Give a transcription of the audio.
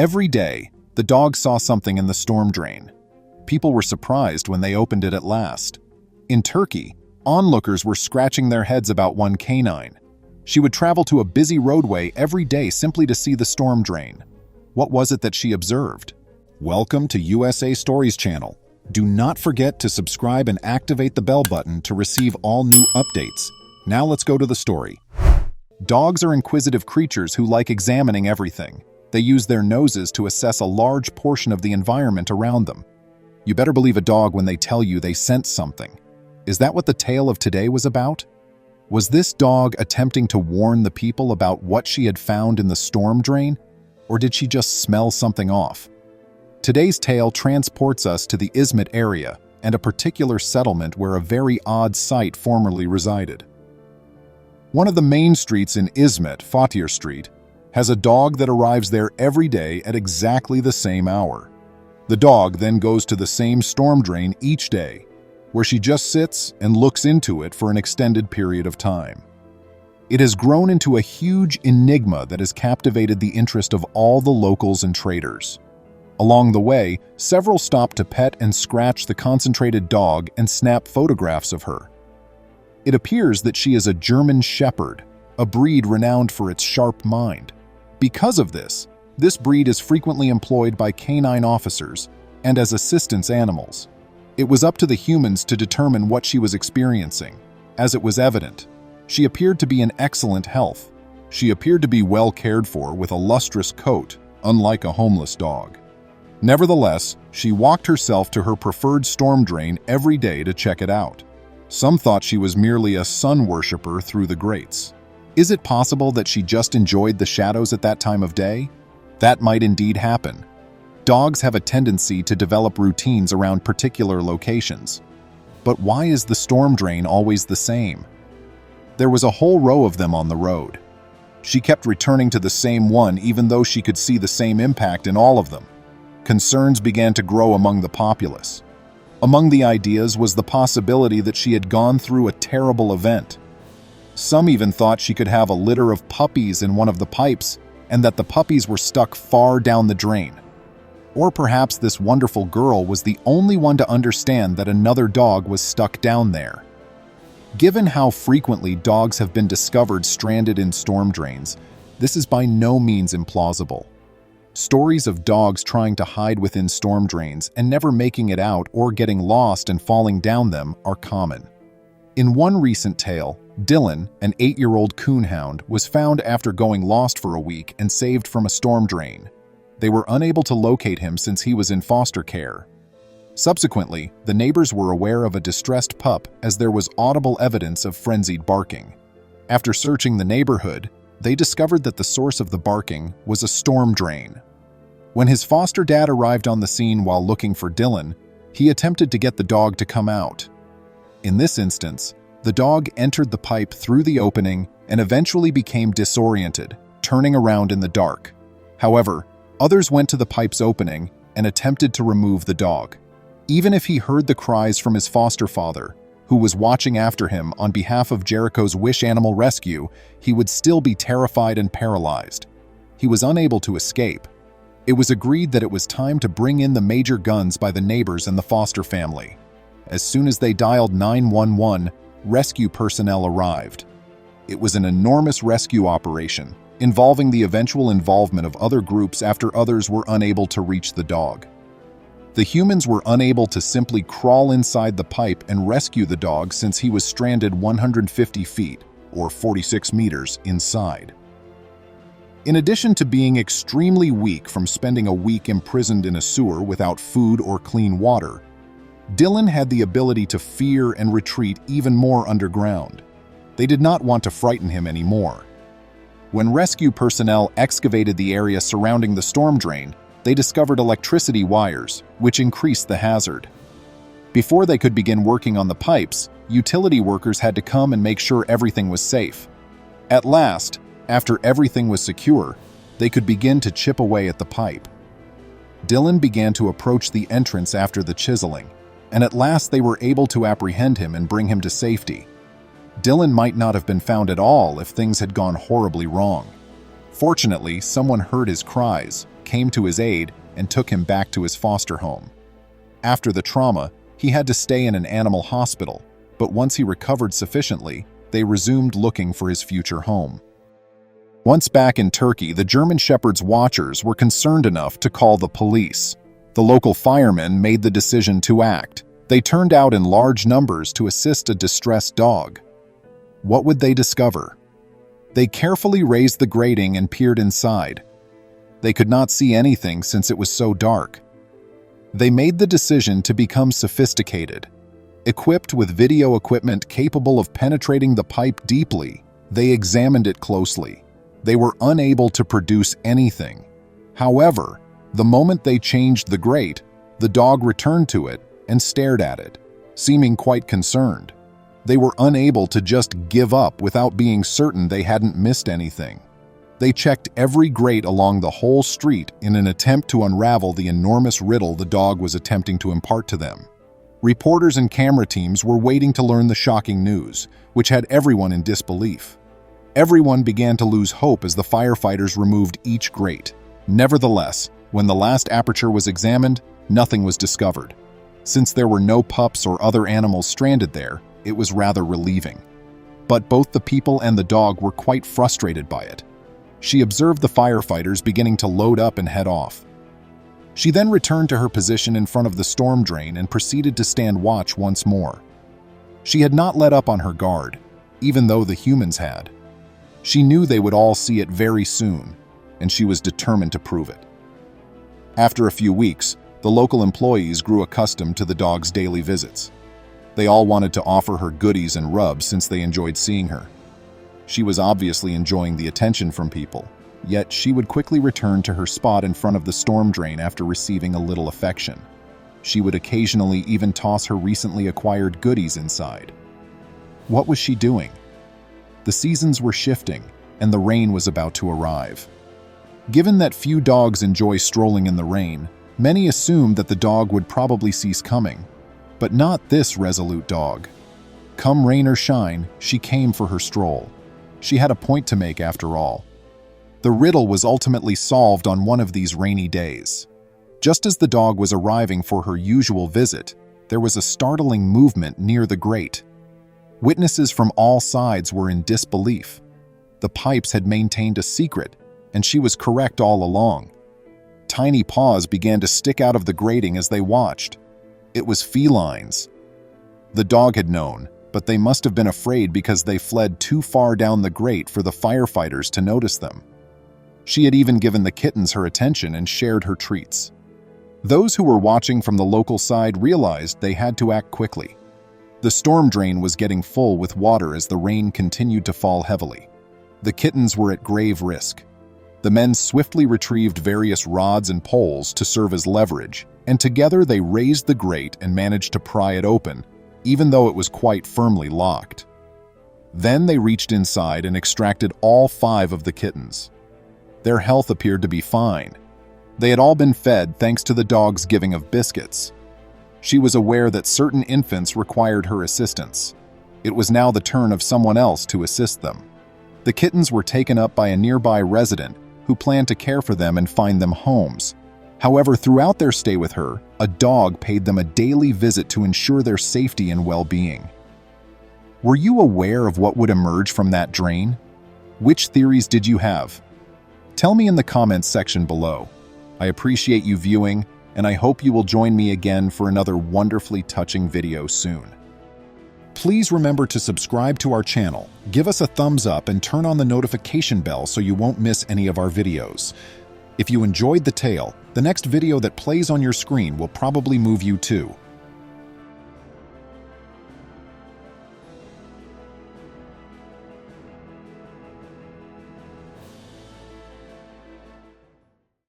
Every day, the dog saw something in the storm drain. People were surprised when they opened it at last. In Turkey, onlookers were scratching their heads about one canine. She would travel to a busy roadway every day simply to see the storm drain. What was it that she observed? Welcome to USA Stories channel. Do not forget to subscribe and activate the bell button to receive all new updates. Now let's go to the story. Dogs are inquisitive creatures who like examining everything. They use their noses to assess a large portion of the environment around them. You better believe a dog when they tell you they sense something. Is that what the tale of today was about? Was this dog attempting to warn the people about what she had found in the storm drain? Or did she just smell something off? Today's tale transports us to the Izmit area and a particular settlement where a very odd sight formerly resided. One of the main streets in Izmit, Fatih Street, has a dog that arrives there every day at exactly the same hour. The dog then goes to the same storm drain each day, where she just sits and looks into it for an extended period of time. It has grown into a huge enigma that has captivated the interest of all the locals and traders. Along the way, several stop to pet and scratch the concentrated dog and snap photographs of her. It appears that she is a German Shepherd, a breed renowned for its sharp mind. Because of this breed is frequently employed by canine officers and as assistance animals. It was up to the humans to determine what she was experiencing, as it was evident. She appeared to be in excellent health. She appeared to be well cared for with a lustrous coat, unlike a homeless dog. Nevertheless, she walked herself to her preferred storm drain every day to check it out. Some thought she was merely a sun worshipper through the grates. Is it possible that she just enjoyed the shadows at that time of day? That might indeed happen. Dogs have a tendency to develop routines around particular locations. But why is the storm drain always the same? There was a whole row of them on the road. She kept returning to the same one even though she could see the same impact in all of them. Concerns began to grow among the populace. Among the ideas was the possibility that she had gone through a terrible event. Some even thought she could have a litter of puppies in one of the pipes and that the puppies were stuck far down the drain. Or perhaps this wonderful girl was the only one to understand that another dog was stuck down there. Given how frequently dogs have been discovered stranded in storm drains, this is by no means implausible. Stories of dogs trying to hide within storm drains and never making it out or getting lost and falling down them are common. In one recent tale, Dylan, an 8-year-old coonhound, was found after going lost for a week and saved from a storm drain. They were unable to locate him since he was in foster care. Subsequently, the neighbors were aware of a distressed pup as there was audible evidence of frenzied barking. After searching the neighborhood, they discovered that the source of the barking was a storm drain. When his foster dad arrived on the scene while looking for Dylan, he attempted to get the dog to come out. In this instance, the dog entered the pipe through the opening and eventually became disoriented, turning around in the dark. However, others went to the pipe's opening and attempted to remove the dog. Even if he heard the cries from his foster father, who was watching after him on behalf of Jericho's Wish Animal Rescue, he would still be terrified and paralyzed. He was unable to escape. It was agreed that it was time to bring in the major guns by the neighbors and the foster family. As soon as they dialed 911, rescue personnel arrived. It was an enormous rescue operation, involving the eventual involvement of other groups after others were unable to reach the dog. The humans were unable to simply crawl inside the pipe and rescue the dog since he was stranded 150 feet, or 46 meters, inside. In addition to being extremely weak from spending a week imprisoned in a sewer without food or clean water, Dylan had the ability to fear and retreat even more underground. They did not want to frighten him anymore. When rescue personnel excavated the area surrounding the storm drain, they discovered electricity wires, which increased the hazard. Before they could begin working on the pipes, utility workers had to come and make sure everything was safe. At last, after everything was secure, they could begin to chip away at the pipe. Dylan began to approach the entrance after the chiseling, and at last they were able to apprehend him and bring him to safety. Dylan might not have been found at all if things had gone horribly wrong. Fortunately, someone heard his cries, came to his aid and took him back to his foster home. After the trauma, he had to stay in an animal hospital, but once he recovered sufficiently, they resumed looking for his future home. Once back in Turkey, the German Shepherd's watchers were concerned enough to call the police. The local firemen made the decision to act. They turned out in large numbers to assist a distressed dog. What would they discover? They carefully raised the grating and peered inside. They could not see anything since it was so dark. They made the decision to become sophisticated. Equipped with video equipment capable of penetrating the pipe deeply, they examined it closely. They were unable to produce anything. However, the moment they changed the grate, the dog returned to it and stared at it, seeming quite concerned. They were unable to just give up without being certain they hadn't missed anything. They checked every grate along the whole street in an attempt to unravel the enormous riddle the dog was attempting to impart to them. Reporters and camera teams were waiting to learn the shocking news, which had everyone in disbelief. Everyone began to lose hope as the firefighters removed each grate. Nevertheless, when the last aperture was examined, nothing was discovered. Since there were no pups or other animals stranded there, it was rather relieving. But both the people and the dog were quite frustrated by it. She observed the firefighters beginning to load up and head off. She then returned to her position in front of the storm drain and proceeded to stand watch once more. She had not let up on her guard, even though the humans had. She knew they would all see it very soon, and she was determined to prove it. After a few weeks, the local employees grew accustomed to the dog's daily visits. They all wanted to offer her goodies and rubs since they enjoyed seeing her. She was obviously enjoying the attention from people, yet she would quickly return to her spot in front of the storm drain after receiving a little affection. She would occasionally even toss her recently acquired goodies inside. What was she doing? The seasons were shifting, and the rain was about to arrive. Given that few dogs enjoy strolling in the rain, many assumed that the dog would probably cease coming. But not this resolute dog. Come rain or shine, she came for her stroll. She had a point to make after all. The riddle was ultimately solved on one of these rainy days. Just as the dog was arriving for her usual visit, there was a startling movement near the grate. Witnesses from all sides were in disbelief. The pipes had maintained a secret, and she was correct all along. Tiny paws began to stick out of the grating as they watched. It was felines. The dog had known, but they must have been afraid because they fled too far down the grate for the firefighters to notice them. She had even given the kittens her attention and shared her treats. Those who were watching from the local side realized they had to act quickly. The storm drain was getting full with water as the rain continued to fall heavily. The kittens were at grave risk. The men swiftly retrieved various rods and poles to serve as leverage, and together they raised the grate and managed to pry it open, even though it was quite firmly locked. Then they reached inside and extracted all 5 of the kittens. Their health appeared to be fine. They had all been fed thanks to the dog's giving of biscuits. She was aware that certain infants required her assistance. It was now the turn of someone else to assist them. The kittens were taken up by a nearby resident who planned to care for them and find them homes. However, throughout their stay with her, a dog paid them a daily visit to ensure their safety and well-being. Were you aware of what would emerge from that drain? Which theories did you have? Tell me in the comments section below. I appreciate you viewing, and I hope you will join me again for another wonderfully touching video soon. Please remember to subscribe to our channel, give us a thumbs up, and turn on the notification bell so you won't miss any of our videos. If you enjoyed the tale, the next video that plays on your screen will probably move you too.